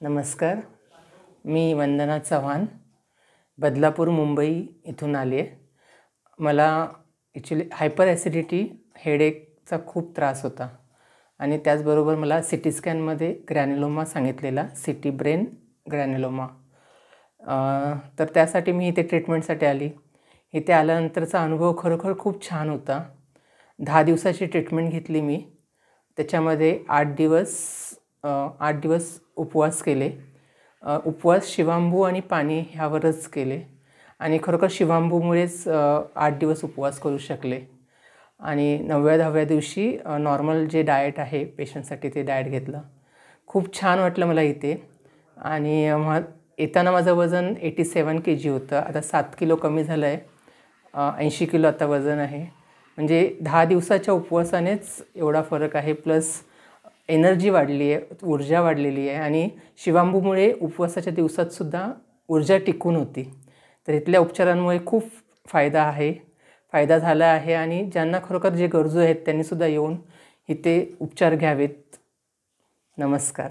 नमस्कार, मी वंदना चव्हाण बदलापूर मुंबई इथून आली आहे। मला ॲक्च्युली हायपर ॲसिडिटी हेडेकचा खूप त्रास होता आणि त्याचबरोबर मला सिटी स्कॅनमध्ये ग्रॅन्युलोमा सांगितलेला, सिटी ब्रेन ग्रॅन्युलोमा। तर त्यासाठी मी इथे ट्रीटमेंटसाठी आली। इथे आल्यानंतरचा अनुभव खरोखर खूप छान होता। 10 दिवसाची ट्रीटमेंट घेतली मी। त्याच्यामध्ये 8 दिवस उपवास केले। उपवास शिवांबू आणि पाणी ह्यावरच केले आणि खरोखर शिवांबूमुळेच 8 दिवस उपवास करू शकले आणि 9व्या-10व्या दिवशी नॉर्मल जे डाएट आहे पेशंटसाठी ते डाएट घेतलं। खूप छान वाटलं मला इथे आणि येताना माझं वजन 87 kg होतं। आता 7 किलो कमी झालं आहे। 80 किलो आता वजन आहे। म्हणजे 10 दिवसाच्या उपवासानेच एवढा फरक आहे। प्लस एनर्जी वाढली आहे, ऊर्जा वाढलेली आहे आणि शिवांबूमुळे उपवासाच्या दिवसातसुद्धा ऊर्जा टिकून होती। तर इथल्या उपचारांमुळे खूप फायदा झाला आहे आणि ज्यांना खरोखर जे गरजू आहेत त्यांनीसुद्धा येऊन इथे उपचार घ्यावेत। नमस्कार।